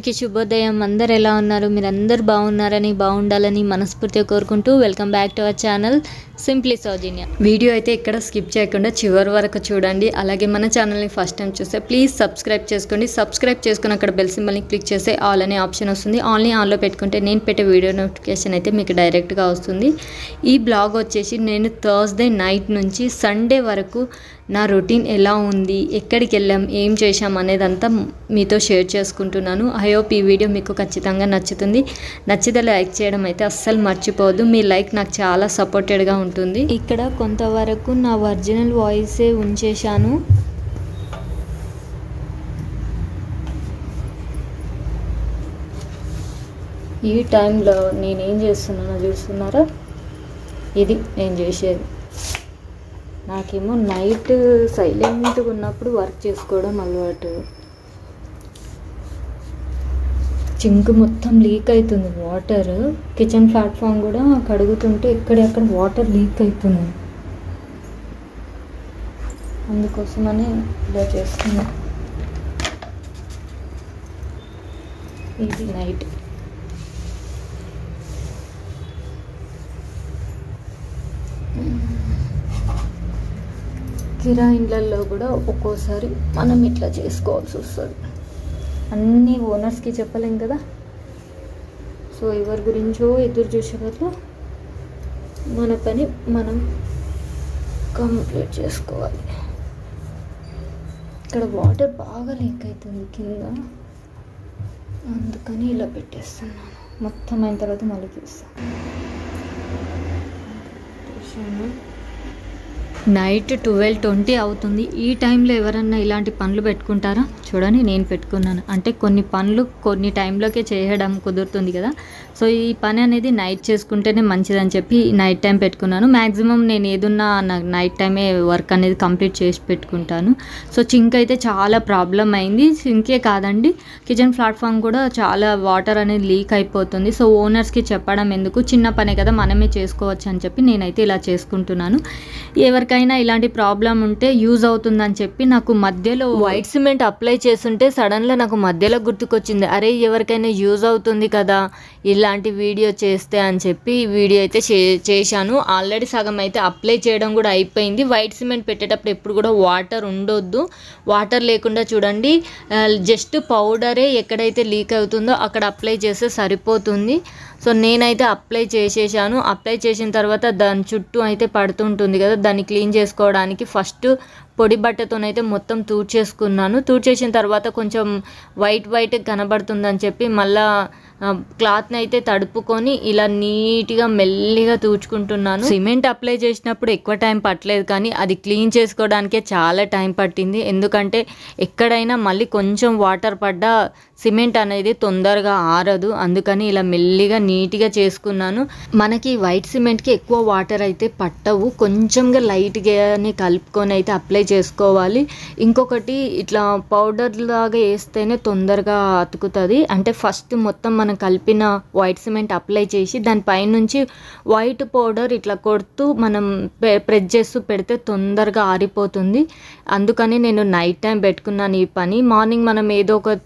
అందరికీ శుభోదయం. అందరు ఎలా ఉన్నారు? మీరందరూ బాగున్నారని బాగుండాలని మనస్ఫూర్తిగా కోరుకుంటూ welcome back to our channel simply Soujanya. Video అయితే ఇక్కడ స్కిప్ చేయకుండా చివరి వరకు చూడండి. అలాగే మన ఛానల్ని ఫస్ట్ టైం చూస్తే ప్లీజ్ సబ్స్క్రైబ్ చేసుకోండి. సబ్స్క్రైబ్ చేసుకుని అక్కడ బెల్ సింబల్ని క్లిక్ చేస్తే ఆల్ అనే ఆప్షన్ వస్తుంది. ఆన్లో పెట్టుకుంటే నేను పెట్టే వీడియో నోటిఫికేషన్ అయితే మీకు డైరెక్ట్గా వస్తుంది. ఈ బ్లాగ్ వచ్చేసి నేను థర్స్డే నైట్ నుంచి సండే వరకు నా రొటీన్ ఎలా ఉంది, ఎక్కడికి వెళ్ళాం, ఏం చేశాం అనేదంతా మీతో షేర్ చేసుకుంటున్నాను. ఐ హోప్ ఈ వీడియో మీకు ఖచ్చితంగా నచ్చుతుంది. నచ్చితే లైక్ చేయడం అయితే అస్సలు మర్చిపోవద్దు. మీ లైక్ నాకు చాలా సపోర్టెడ్గా ఉంటుంది. ఇక్కడ కొంతవరకు నా ఒరిజినల్ వాయిసే ఉంచేశాను. ఈ టైంలో నేనేం చేస్తున్నానో చూస్తున్నారా? ఇది నేను చేసేది. నాకేమో నైట్ సైలెంట్గా ఉన్నప్పుడు వర్క్ చేసుకోవడం అలవాటు. సింక్ మొత్తం లీక్ అవుతుంది వాటర్. కిచెన్ ప్లాట్ఫామ్ కూడా కడుగుతుంటే ఎక్కడెక్కడ వాటర్ లీక్ అవుతుంది. అందుకోసమని ఇలా చేస్తున్నా. ఇది నైట్. కిరాయి ఇళ్ళల్లో కూడా ఒక్కోసారి మనం ఇట్లా చేసుకోవాల్సి వస్తుంది. అన్నీ ఓనర్స్కి చెప్పలేం కదా. సో ఎవరి గురించో ఎదురు చూసే బదులు మన పని మనం కంప్లీట్ చేసుకోవాలి. ఇక్కడ వాటర్ బాగా లీక్ అవుతుంది కింద, అందుకని ఇలా పెట్టేస్తున్నాను. మొత్తం అయిన తర్వాత మళ్ళీ చూస్తాను. నైట్ 12:20 అవుతుంది. ఈ టైంలో ఎవరన్నా ఇలాంటి పనులు పెట్టుకుంటారా? చూడండి, నేను పెట్టుకున్నాను. అంటే కొన్ని పనులు కొన్ని టైంలోకే చేయడం కుదురుతుంది కదా. సో ఈ పని అనేది నైట్ చేసుకుంటేనే మంచిదని చెప్పి నైట్ టైం పెట్టుకున్నాను. మ్యాక్సిమం నేను ఏదున్నా నైట్ టైమే వర్క్ అనేది కంప్లీట్ చేసి పెట్టుకుంటాను. సో సింక్ అయితే చాలా ప్రాబ్లం అయింది. సింకే కాదండి, కిచెన్ ప్లాట్ఫామ్ కూడా చాలా వాటర్ అనేది లీక్ అయిపోతుంది. సో ఓనర్స్కి చెప్పడం ఎందుకు, చిన్న పనే కదా మనమే చేసుకోవచ్చు అని చెప్పి నేనైతే ఇలా చేసుకుంటున్నాను. ఎవరికైనా ఇలాంటి ప్రాబ్లం ఉంటే యూజ్ అవుతుందని చెప్పి నాకు మధ్యలో వైట్ సిమెంట్ అప్లై చేస్తుంటే సడన్గా నాకు మధ్యలో గుర్తుకొచ్చింది, అరే ఎవరికైనా యూజ్ అవుతుంది కదా ఇలాంటి వీడియో చేస్తే అని చెప్పి వీడియో అయితే చేశాను. ఆల్రెడీ సగం అయితే అప్లై చేయడం కూడా అయిపోయింది. వైట్ సిమెంట్ పెట్టేటప్పుడు ఎప్పుడు కూడా వాటర్ ఉండొద్దు. వాటర్ లేకుండా చూడండి, జస్ట్ పౌడరే ఎక్కడైతే లీక్ అవుతుందో అక్కడ అప్లై చేస్తే సరిపోతుంది. సో నేనైతే అప్లై చేసేసాను. అప్లై చేసిన తర్వాత దాని చుట్టూ అయితే పడుతుంటుంది కదా, దాన్ని క్లీన్ చేసుకోవడానికి ఫస్ట్ పొడి బట్టతోనైతే మొత్తం తూడ్చేసుకున్నాను. తూడ్చేసిన తర్వాత కొంచెం వైట్ కనబడుతుందని చెప్పి మళ్ళా క్లాత్ని అయితే తడుపుకొని ఇలా నీట్గా మెల్లిగా తూడ్చుకుంటున్నాను. సిమెంట్ అప్లై చేసినప్పుడు ఎక్కువ టైం పట్టలేదు, కానీ అది క్లీన్ చేసుకోవడానికే చాలా టైం పట్టింది. ఎందుకంటే ఎక్కడైనా మళ్ళీ కొంచెం వాటర్ పడ్డా సిమెంట్ అనేది తొందరగా ఆరదు. అందుకని ఇలా మెల్లిగా నీట్గా చేసుకున్నాను. మనకి వైట్ సిమెంట్కి ఎక్కువ వాటర్ అయితే పట్టవు, కొంచెంగా లైట్గానే కలుపుకొని అయితే అప్లై చేసుకోవాలి. ఇంకొకటి ఇట్లా పౌడర్ లాగా వేస్తేనే తొందరగా అతుకుతుంది. అంటే ఫస్ట్ మొత్తం మనం కలిపిన వైట్ సిమెంట్ అప్లై చేసి దానిపైనుంచి వైట్ పౌడర్ ఇట్లా కొడుతూ మనం ప్రెస్ చేస్తూ పెడితే తొందరగా ఆరిపోతుంది. అందుకని నేను నైట్ టైం పెట్టుకున్నాను ఈ పని. మార్నింగ్ మనం ఏదో ఒక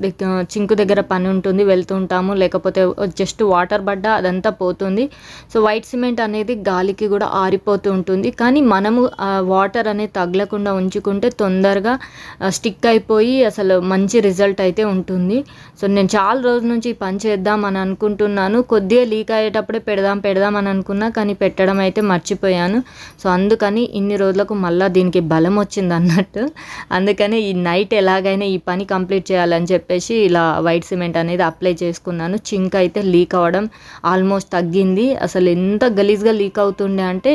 చింకు దగ్గర పని ఉంటుంది, వెళ్తుంటాము, లేకపోతే జస్ట్ వాటర్ పడ్డా అదంతా పోతుంది. సో వైట్ సిమెంట్ అనేది గాలికి కూడా ఆరిపోతూ ఉంటుంది. కానీ మనము వాటర్ అనేది తగలకుండా ఉంచుకుంటే తొందరగా స్టిక్ అయిపోయి అసలు మంచి రిజల్ట్ అయితే ఉంటుంది. సో నేను చాలా రోజుల నుంచి ఈ పని చేద్దాం అని అనుకుంటున్నాను. కొద్దిగా లీక్ అయ్యేటప్పుడే పెడదాం అని అనుకున్నా, కానీ పెట్టడం అయితే మర్చిపోయాను. సో అందుకని ఇన్ని రోజులకు మళ్ళీ దీనికి బలం వచ్చింది అన్నట్టు. అందుకని ఈ నైట్ ఎలాగైనా ఈ పని కంప్లీట్ చేయాలని చెప్పేసి ఇలా వైట్ సిమెంట్ అనేది అప్లై చేసుకున్నాను. చింక్ అయితే లీక్ అవ్వడం ఆల్మోస్ట్ తగ్గింది. అసలు ఎంత గలీజ్గా లీక్ అవుతుండే అంటే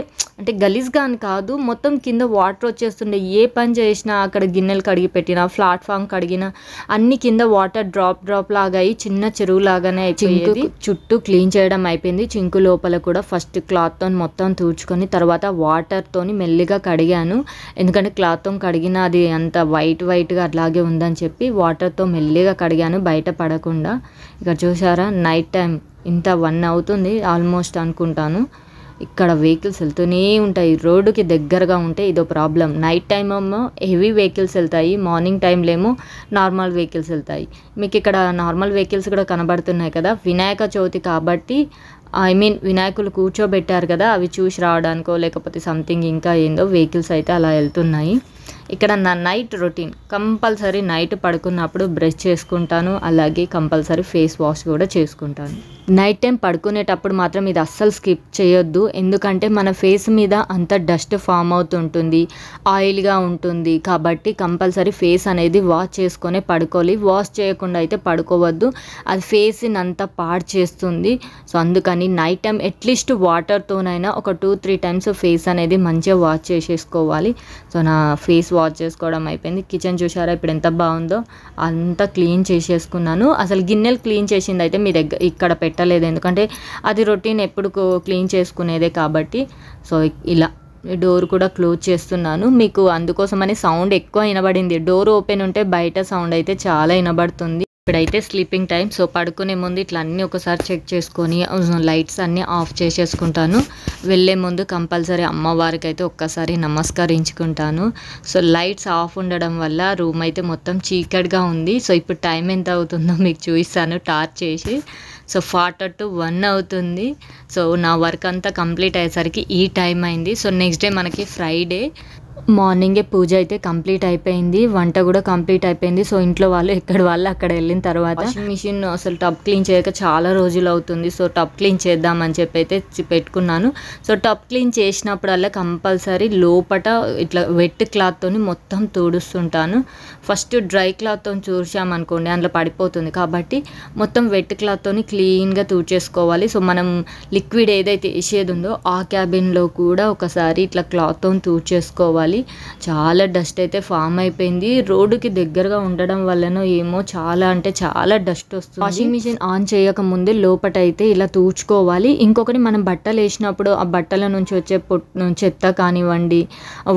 గలీజ్గా అని కాదు, మొత్తం కింద వాటర్ వచ్చేస్తుండే. ఏ పని చేసినా అక్కడ గిన్నెలు కడిగి పెట్టినా, ప్లాట్ఫామ్ కడిగినా అన్ని కింద వాటర్ డ్రాప్ లాగా అయ్యి చిన్న చెరువు లాగానే అయిపోయేది. చుట్టూ క్లీన్ చేయడం అయిపోయింది. చింకు లోపల కూడా ఫస్ట్ క్లాత్తో మొత్తం తూడ్చుకొని తర్వాత వాటర్తోని మెల్లిగా కడిగాను. ఎందుకంటే క్లాత్తో కడిగిన అది అంత వైట్గా అట్లాగే ఉందని చెప్పి వాటర్తో మెల్లిగా కడిగాను బయట పడకుండా. ఇక్కడ చూసారా, నైట్ టైం ఇంత 1 అవుతుంది ఆల్మోస్ట్ అనుకుంటాను. ఇక్కడ వెహికల్స్ వెళ్తూనే ఉంటాయి, రోడ్డుకి దగ్గరగా ఉంటే ఇదో ప్రాబ్లం. నైట్ టైం ఏమో హెవీ వెహికల్స్ వెళ్తాయి, మార్నింగ్ టైంలో ఏమో నార్మల్ వెహికల్స్ వెళ్తాయి. మీకు ఇక్కడ నార్మల్ వెహికల్స్ కూడా కనబడుతున్నాయి కదా, వినాయక చవితి కాబట్టి వినాయకులు కూర్చోబెట్టారు కదా, అవి చూసి రావడానికో లేకపోతే సంథింగ్ ఇంకా ఏందో వెహికల్స్ అయితే అలా వెళ్తున్నాయి. ఇక్కడ నా నైట్ రొటీన్ కంపల్సరీ నైట్ పడుకున్నప్పుడు బ్రష్ చేసుకుంటాను, అలాగే కంపల్సరీ ఫేస్ వాష్ కూడా చేసుకుంటాను. నైట్ టైం పడుకునేటప్పుడు మాత్రం ఇది అస్సలు స్కిప్ చేయొద్దు, ఎందుకంటే మన ఫేస్ మీద అంత డస్ట్ ఫామ్ అవుతుంటుంది, ఆయిల్గా ఉంటుంది. కాబట్టి కంపల్సరీ ఫేస్ అనేది వాష్ చేసుకొని పడుకోవాలి. వాష్ చేయకుండా అయితే పడుకోవద్దు, అది ఫేస్ని అంతా పాడు చేస్తుంది. సో అందుకని నైట్ టైం అట్లీస్ట్ వాటర్తోనైనా ఒక 2-3 టైమ్స్ ఫేస్ అనేది మంచిగా వాష్ చేసేసుకోవాలి. సో నా ఫేస్ వాష్ చేసుకోవడం అయిపోయింది. కిచెన్ చూసారా ఇప్పుడు ఎంత బాగుందో, అంతా క్లీన్ చేసేసుకున్నాను. అసలు గిన్నెలు క్లీన్ చేసింది అయితే మీ దగ్గర ఇక్కడ పెట్టలేదు, ఎందుకంటే అది రొటీన్ ఎప్పుడు క్లీన్ చేసుకునేదే కాబట్టి. సో ఇలా డోర్ కూడా క్లోజ్ చేస్తున్నాను, మీకు అందుకోసమని సౌండ్ ఎక్కువ వినబడింది. డోర్ ఓపెన్ ఉంటే బయట సౌండ్ అయితే చాలా వినబడుతుంది. ఇప్పుడైతే స్లీపింగ్ టైం. సో పడుకునే ముందు ఇట్లా అన్నీ ఒకసారి చెక్ చేసుకొని లైట్స్ అన్నీ ఆఫ్ చేసేసుకుంటాను. వెళ్ళే ముందు కంపల్సరీ అమ్మవారికి అయితే ఒక్కసారి నమస్కరించుకుంటాను. సో లైట్స్ ఆఫ్ ఉండడం వల్ల రూమ్ అయితే మొత్తం చీకటిగా ఉంది. సో ఇప్పుడు టైం ఎంత అవుతుందో మీకు చూపిస్తాను టార్చ్ చేసి. సో 4:40 అవుతుంది. సో నా వర్క్ అంతా కంప్లీట్ అయ్యేసరికి ఈ టైం అయింది. సో నెక్స్ట్ డే మనకి ఫ్రైడే. మార్నింగే పూజ అయితే కంప్లీట్ అయిపోయింది, వంట కూడా కంప్లీట్ అయిపోయింది. సో ఇంట్లో వాళ్ళు అక్కడ వెళ్ళిన తర్వాత వాషింగ్ మిషన్ అసలు టబ్ క్లీన్ చేయక చాలా రోజులు అవుతుంది. సో టబ్ క్లీన్ చేద్దామని చెప్పి అయితే పెట్టుకున్నాను. సో టబ్ క్లీన్ చేసినప్పుడల్లా కంపల్సరీ లోపట ఇట్లా వెట్ క్లాత్తో మొత్తం తుడుస్తుంటాను. ఫస్ట్ డ్రై క్లాత్తో చూసామనుకోండి అందులో పడిపోతుంది, కాబట్టి మొత్తం వెట్ క్లాత్తో క్లీన్గా తుడిచేసుకోవాలి. సో మనం లిక్విడ్ ఏదైతే వేసేది ఉందో ఆ క్యాబిన్లో కూడా ఒకసారి ఇట్లా క్లాత్తో తుడిచేసుకోవాలి. చాలా డస్ట్ అయితే ఫామ్ అయిపోయింది, రోడ్డుకి దగ్గరగా ఉండడం వల్లనో ఏమో చాలా అంటే చాలా డస్ట్ వస్తుంది. వాషింగ్ మిషన్ ఆన్ చేయక ముందే లోపట అయితే ఇలా తూడ్చుకోవాలి. ఇంకొకటి మనం బట్టలు వేసినప్పుడు ఆ బట్టల నుంచి వచ్చే చెత్త కానివ్వండి,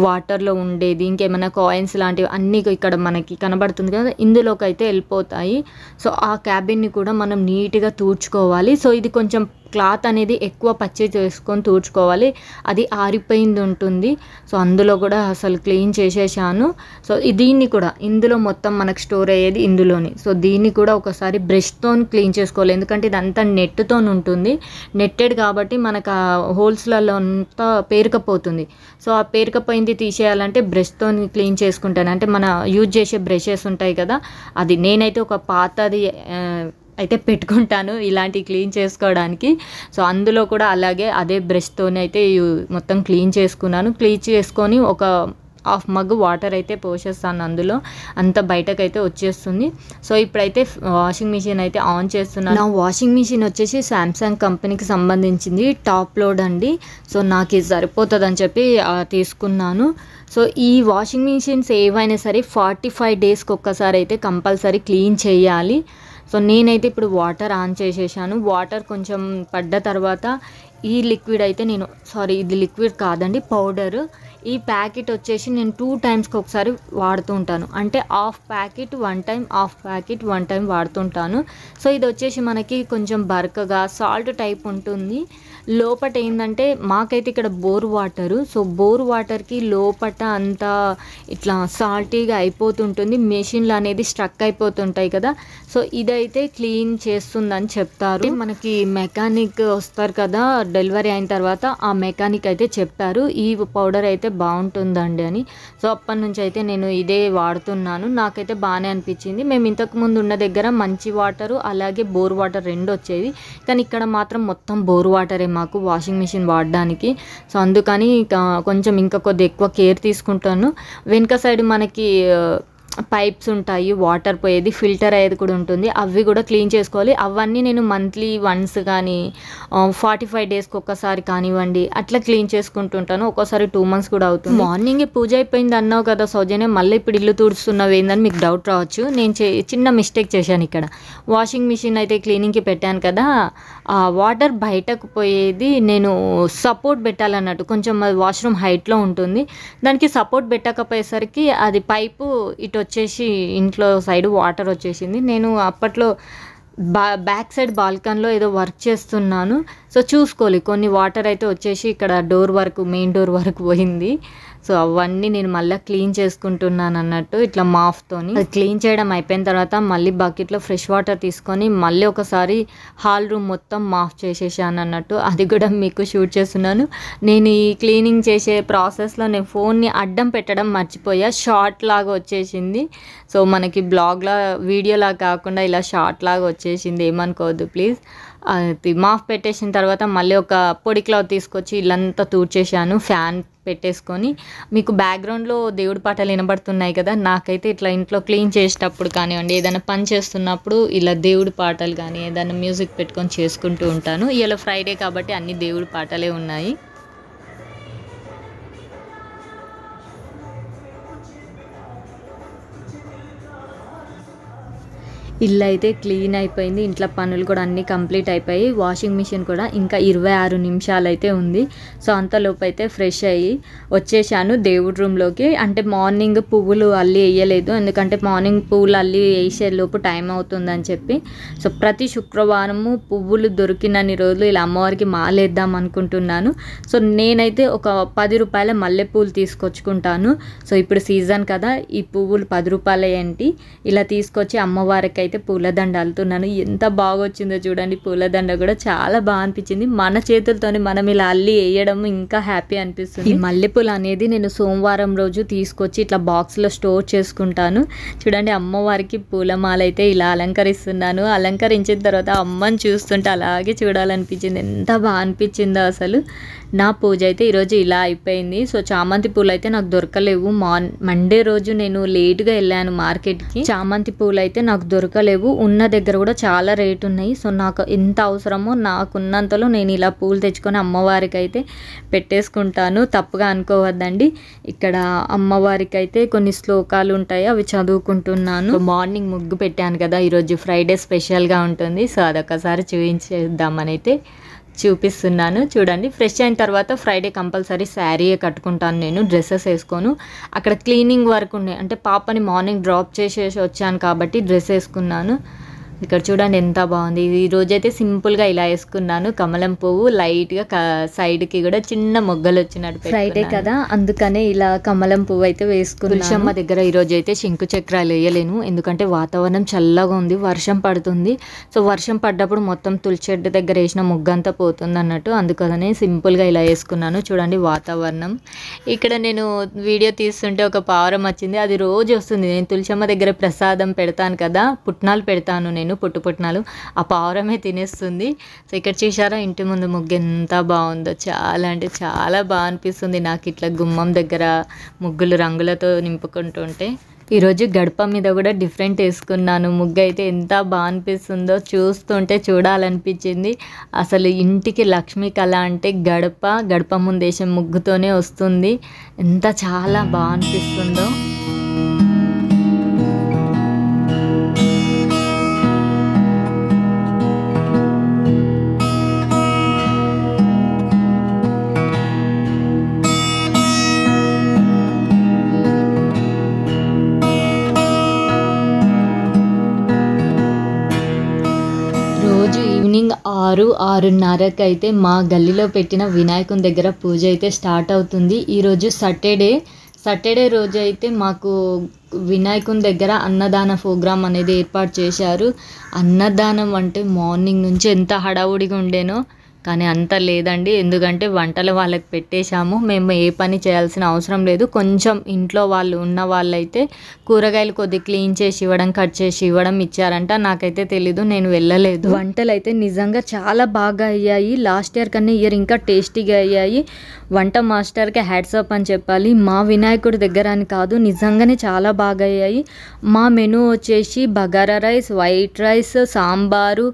వాటర్లో ఉండేది ఇంకేమైనా కాయిన్స్ లాంటివి అన్నీ ఇక్కడ మనకి కనబడుతుంది కదా, ఇందులోకి అయితే వెళ్ళిపోతాయి. సో ఆ క్యాబిన్ని కూడా మనం నీట్గా తూడ్చుకోవాలి. సో ఇది కొంచెం క్లాత్ అనేది ఎక్కువ పచ్చి చేసుకొని తూడ్చుకోవాలి, అది ఆరిపోయింది ఉంటుంది. సో అందులో కూడా అసలు క్లీన్ చేసేసాను. సో దీన్ని కూడా ఇందులో మొత్తం మనకు స్టోర్ అయ్యేది ఇందులోని. సో దీన్ని కూడా ఒకసారి బ్రష్తో క్లీన్ చేసుకోవాలి, ఎందుకంటే ఇదంతా నెట్తో ఉంటుంది, నెట్టెడ్ కాబట్టి మనకు ఆ హోల్స్లలో అంతా పేరుకపోతుంది. సో ఆ పేరుకపోయింది తీసేయాలంటే బ్రష్తో క్లీన్ చేసుకుంటాను. అంటే మన యూజ్ చేసే బ్రషెస్ ఉంటాయి కదా, అది నేనైతే ఒక పాతది అయితే పెట్టుకుంటాను ఇలాంటివి క్లీన్ చేసుకోవడానికి. సో అందులో కూడా అలాగే అదే బ్రష్తోనే అయితే మొత్తం క్లీన్ చేసుకున్నాను. క్లీన్ చేసుకొని ఒక 1/2 మగ్ వాటర్ అయితే పోసేస్తాను, అందులో అంత బయటకైతే వచ్చేస్తుంది. సో ఇప్పుడైతే వాషింగ్ మిషన్ అయితే ఆన్ చేస్తున్నాను. నా వాషింగ్ మిషన్ వచ్చేసి శాంసంగ్ కంపెనీకి సంబంధించింది, టాప్ లోడ్ అండి. సో నాకు ఇది సరిపోతుందని చెప్పి తీసుకున్నాను. సో ఈ వాషింగ్ మిషన్స్ ఏవైనా సరే 45 డేస్కి ఒక్కసారి అయితే కంపల్సరీ క్లీన్ చేయాలి. సో నేనైతే ఇప్పుడు వాటర్ ఆన్ చేసేసాను. వాటర్ కొంచెం పడ్డ తర్వాత ఈ లిక్విడ్ అయితే ఇది లిక్విడ్ కాదండి, పౌడర్. ఈ ప్యాకెట్ వచ్చేసి నేను 2 టైమ్స్కి ఒకసారి వాడుతూ ఉంటాను, అంటే 1/2 ప్యాకెట్ 1 టైం 1/2 ప్యాకెట్ 1 టైం వాడుతుంటాను. సో ఇది వచ్చేసి మనకి కొంచెం బరకగా సాల్ట్ టైప్ ఉంటుంది. లోపట ఏంటంటే మాకైతే ఇక్కడ బోర్ వాటరు, సో బోర్ వాటర్కి లోపట అంతా ఇట్లా సాల్టీగా అయిపోతుంటుంది, మెషిన్లు అనేది స్ట్రక్ అయిపోతుంటాయి కదా. సో ఇదైతే క్లీన్ చేస్తుందని చెప్తారు. మనకి మెకానిక్ వస్తారు కదా డెలివరీ అయిన తర్వాత, ఆ మెకానిక్ అయితే చెప్పారు ఈ పౌడర్ అయితే బాగుంటుందండి అని. సో అప్పటి నుంచి అయితే నేను ఇదే వాడుతున్నాను, నాకైతే బాగానే అనిపించింది. మేము ఇంతకుముందు ఉన్న దగ్గర మంచి వాటరు అలాగే బోర్ వాటర్ 2 వచ్చేవి, కానీ ఇక్కడ మాత్రం మొత్తం బోర్ వాటరే మాకు వాషింగ్ మిషన్ వాడడానికి. సో అందుకని కొంచెం ఇంకా కొద్దిగా ఎక్కువ కేర్ తీసుకుంటాను. వెనుక సైడ్ మనకి పైప్స్ ఉంటాయి, వాటర్ పోయేది, ఫిల్టర్ అయ్యేది కూడా ఉంటుంది, అవి కూడా క్లీన్ చేసుకోవాలి. అవన్నీ నేను మంత్లీ వన్స్ కానీ 45 డేస్కి ఒక్కసారి కానివ్వండి అట్లా క్లీన్ చేసుకుంటుంటాను. ఒక్కోసారి 2 మంత్స్ కూడా అవుతుంది. మార్నింగే పూజ అయిపోయింది అన్నావు కదా సౌజన్య, మళ్ళీ ఇప్పుడు ఇల్లు తుడుస్తున్నావు ఏందని మీకు డౌట్ రావచ్చు. నేను చిన్న మిస్టేక్ చేశాను ఇక్కడ. వాషింగ్ మిషన్ అయితే క్లీనింగ్కి పెట్టాను కదా, ఆ వాటర్ బయటకు పోయేది నేను సపోర్ట్ పెట్టాలన్నట్టు, కొంచెం వాష్రూమ్ హైట్లో ఉంటుంది, దానికి సపోర్ట్ పెట్టకపోయేసరికి అది పైపు ఇటు వచ్చేసి ఇంట్లో సైడ్ వాటర్ వచ్చేసింది. నేను అప్పట్లో బ్యాక్ సైడ్ బాల్కనీలో ఏదో వర్క్ చేస్తున్నాను. సో చూసుకోవాలి, కొన్ని వాటర్ అయితే వచ్చేసి ఇక్కడ డోర్ వరకు, మెయిన్ డోర్ వరకు పోయింది. సో అవన్నీ నేను మళ్ళీ క్లీన్ చేసుకుంటున్నాను అన్నట్టు, ఇట్లా మాఫ్తోని. అది క్లీన్ చేయడం అయిపోయిన తర్వాత మళ్ళీ బకెట్లో ఫ్రెష్ వాటర్ తీసుకొని మళ్ళీ ఒకసారి హాల్ రూమ్ మొత్తం మాఫ్ చేసేసాను అన్నట్టు. అది కూడా మీకు షూట్ చేస్తున్నాను. నేను ఈ క్లీనింగ్ చేసే ప్రాసెస్లో నేను ఫోన్ని అడ్డం పెట్టడం మర్చిపోయా, షార్ట్ లాగా వచ్చేసింది. సో మనకి బ్లాగ్లా వీడియోలా కాకుండా ఇలా షార్ట్ లాగా వచ్చేసింది, ఏమనుకోవద్దు ప్లీజ్. అది మాఫ్ పెట్టేసిన తర్వాత మళ్ళీ ఒక పొడి క్లాత్ తీసుకొచ్చి ఇల్లంతా తూడ్చేసాను, ఫ్యాన్ పెట్టేసుకొని. మీకు బ్యాక్గ్రౌండ్లో దేవుడి పాటలు వినబడుతున్నాయి కదా, నాకైతే ఇట్లా ఇంట్లో క్లీన్ చేసేటప్పుడు కానివ్వండి, ఏదైనా పని చేస్తున్నప్పుడు ఇలా దేవుడి పాటలు కానీ ఏదైనా మ్యూజిక్ పెట్టుకొని చేసుకుంటూ ఉంటాను. ఇలా ఫ్రైడే కాబట్టి అన్ని దేవుడి పాటలే ఉన్నాయి. ఇల్లు అయితే క్లీన్ అయిపోయింది, ఇంట్లో పనులు కూడా అన్నీ కంప్లీట్ అయిపోయి, వాషింగ్ మిషన్ కూడా ఇంకా 26 నిమిషాలు అయితే ఉంది. సో అంతలోపు అయితే ఫ్రెష్ అయ్యి వచ్చేసాను దేవుడి రూమ్లోకి. అంటే మార్నింగ్ పువ్వులు అల్లి వేయలేదు, ఎందుకంటే మార్నింగ్ పువ్వులు అల్లి వేసేలోపు టైం అవుతుందని చెప్పి. సో ప్రతి శుక్రవారము పువ్వులు దొరికినన్ని రోజులు ఇలా అమ్మవారికి మాలేద్దాం అనుకుంటున్నాను. సో నేనైతే ఒక 10 రూపాయల మల్లెపూలు తీసుకొచ్చుకుంటాను. సో ఇప్పుడు సీజన్ కదా, ఈ పువ్వులు 10 రూపాయలు ఏంటి, ఇలా తీసుకొచ్చి అమ్మవారికి అయితే పూలదండ అల్లుతున్నాను. ఎంత బాగా వచ్చిందో చూడండి, పూలదండ కూడా చాలా బాగా అనిపించింది. మన చేతులతోని మనం ఇలా అల్లి వేయడం ఇంకా హ్యాపీ అనిపిస్తుంది. ఈ మల్లెపూలు అనేది నేను సోమవారం రోజు తీసుకొచ్చి ఇట్లా బాక్స్లో స్టోర్ చేసుకుంటాను. చూడండి, అమ్మవారికి పూలమాల అయితే ఇలా అలంకరిస్తున్నాను. అలంకరించిన తర్వాత అమ్మని చూస్తుంటే అలాగే చూడాలనిపించింది, ఎంత బాగా అనిపించిందో అసలు. నా పూజ అయితే ఈరోజు ఇలా అయిపోయింది. సో చామంతి పూలు అయితే నాకు దొరకలేవు. మండే రోజు నేను లేట్గా వెళ్ళాను మార్కెట్కి, చామంతి పూలు అయితే నాకు దొరకలేవు. ఉన్న దగ్గర కూడా చాలా రేటు ఉన్నాయి. సో నాకు ఎంత అవసరమో నాకున్నంతలో నేను ఇలా పూలు తెచ్చుకొని అమ్మవారికి అయితే పెట్టేసుకుంటాను. తప్పుగా అనుకోవద్దండి. ఇక్కడ అమ్మవారికి అయితే కొన్ని శ్లోకాలు ఉంటాయి, అవి చదువుకుంటున్నాను. మార్నింగ్ ముగ్గు పెట్టాను కదా, ఈరోజు ఫ్రైడే స్పెషల్గా ఉంటుంది. సో అదొకసారి చూపించేద్దామని అయితే చూపిస్తున్నాను. చూడండి, ఫ్రెష్ అయిన తర్వాత ఫ్రైడే కంపల్సరీ శారీయే కట్టుకుంటాను నేను, డ్రెస్సెస్ వేసుకోను. అక్కడ క్లీనింగ్ వర్క్ ఉన్నాయి, అంటే పాపని మార్నింగ్ డ్రాప్ చేసేసి వచ్చాను కాబట్టి డ్రెస్ వేసుకున్నాను. ఇక్కడ చూడండి ఎంత బాగుంది. ఈ రోజైతే సింపుల్గా ఇలా వేసుకున్నాను, కమలం పువ్వు లైట్గా సైడ్కి కూడా చిన్న మొగ్గలు వచ్చినట్టు. ఫ్రైడే కదా, అందుకనే ఇలా కమలం పువ్వు అయితే వేసుకున్నాను. తులసమ్మ దగ్గర ఈరోజు అయితే శంకు చక్రాలు వేయలేను, ఎందుకంటే వాతావరణం చల్లగా ఉంది, వర్షం పడుతుంది. సో వర్షం పడ్డప్పుడు మొత్తం తులసి చెట్టు దగ్గర వేసిన ముగ్గంతా పోతుంది అన్నట్టు, అందుకనే సింపుల్గా ఇలా వేసుకున్నాను. చూడండి వాతావరణం. ఇక్కడ నేను వీడియో తీస్తుంటే ఒక పావురం వచ్చింది, అది రోజు వస్తుంది. నేను తులసమ్మ దగ్గర ప్రసాదం పెడతాను కదా, పుట్నాలు పెడతాను నేను, పుట్నాలు, ఆ పావురమే తినేస్తుంది. సో ఇక్కడ చూసారా ఇంటి ముందు ముగ్గు ఎంత బాగుందో, చాలా అంటే చాలా బాగా అనిపిస్తుంది నాకు ఇట్లా గుమ్మం దగ్గర ముగ్గులు రంగులతో నింపుకుంటుంటే. ఈరోజు గడప మీద కూడా డిఫరెంట్ వేసుకున్నాను ముగ్గు, అయితే ఎంత బాగా అనిపిస్తుందో, చూస్తుంటే చూడాలనిపించింది. అసలు ఇంటికి లక్ష్మీ కళ అంటే గడప ముందేసే ముగ్గుతోనే వస్తుంది, ఎంత చాలా బాగా అనిపిస్తుందో. ఈవినింగ్ 6-6:30కి అయితే మా గల్లీలో పెట్టిన వినాయకుని దగ్గర పూజ అయితే స్టార్ట్ అవుతుంది. ఈరోజు సాటర్డే రోజు అయితే మాకు వినాయకుని దగ్గర అన్నదాన ప్రోగ్రాం అనేది ఏర్పాటు చేశారు. అన్నదానం అంటే మార్నింగ్ నుంచి ఎంత హడావుడిగా ఉండేనో, కానీ అంత లేదండి, ఎందుకంటే వంటలు వాళ్ళకి పెట్టేశాము. మేము ఏ పని చేయాల్సిన అవసరం లేదు. కొంచెం ఇంట్లో వాళ్ళు ఉన్న వాళ్ళైతే కూరగాయలు కొద్ది క్లీన్ చేసి ఇవ్వడం, కట్ చేసి ఇవ్వడం ఇచ్చారంట. నాకైతే తెలీదు, నేను వెళ్ళలేదు. వంటలు అయితే నిజంగా చాలా బాగా అయ్యాయి. లాస్ట్ ఇయర్ కన్నా ఇయర్ ఇంకా టేస్టీగా అయ్యాయి. వంట మాస్టర్కి హ్యాట్స్ ఆఫ్ అని చెప్పాలి. మా వినాయకుడి దగ్గర అని కాదు, నిజంగానే చాలా బాగా అయ్యాయి. మా మెనూ వచ్చేసి bagara rice, white rice, sambar,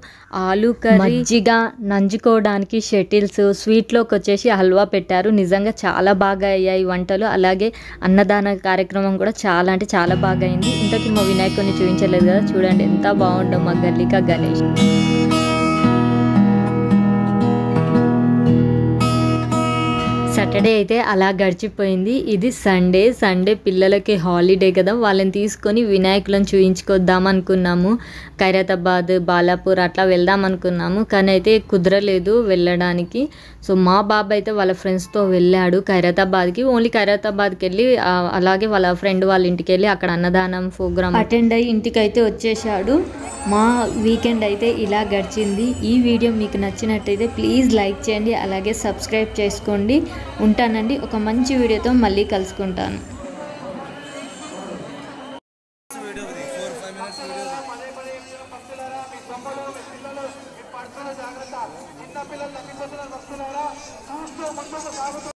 ఆలు కర్రీ, మజ్జిగ, నంజుకోవడానికి షటిల్స్, స్వీట్లోకి వచ్చేసి హల్వా పెట్టారు. నిజంగా చాలా బాగా అయ్యాయి వంటలు. అలాగే అన్నదాన కార్యక్రమం కూడా చాలా అంటే చాలా బాగా అయింది. ఇంతకీ మా వినాయకుడిని చూపించలేదు కదా, చూడండి ఎంత బాగుండో మా గల్లిక గణేష్. సాటర్డే అయితే అలా గడిచిపోయింది. ఇది సండే పిల్లలకి హాలిడే కదా, వాళ్ళని తీసుకొని వినాయకులను చూయించుకొద్దాం అనుకున్నాము. ఖైరతాబాద్, బాలాపూర్ అట్లా వెళ్దాం అనుకున్నాము, కానీ అయితే కుదరలేదు వెళ్ళడానికి. సో మా బాబు అయితే వాళ్ళ ఫ్రెండ్స్తో వెళ్ళాడు ఖైరతాబాద్కి. ఓన్లీ ఖైరతాబాద్కి వెళ్ళి అలాగే వాళ్ళ ఫ్రెండ్ వాళ్ళ ఇంటికి వెళ్ళి అక్కడ అన్నదానం ప్రోగ్రామ్ అటెండ్ అయ్యి ఇంటికి అయితే వచ్చేసాడు. మా వీకెండ్ అయితే ఇలా గడిచింది. ఈ వీడియో మీకు నచ్చినట్టయితే ప్లీజ్ లైక్ చేయండి, అలాగే సబ్స్క్రైబ్ చేసుకోండి. ఉంటానండి, ఒక మంచి వీడియోతో మళ్ళీ కలుసుకుంటాను. జాగ్రత్త చిన్న పిల్లలు వస్తున్నారా చూస్తూ ముందుకు సాగుతూ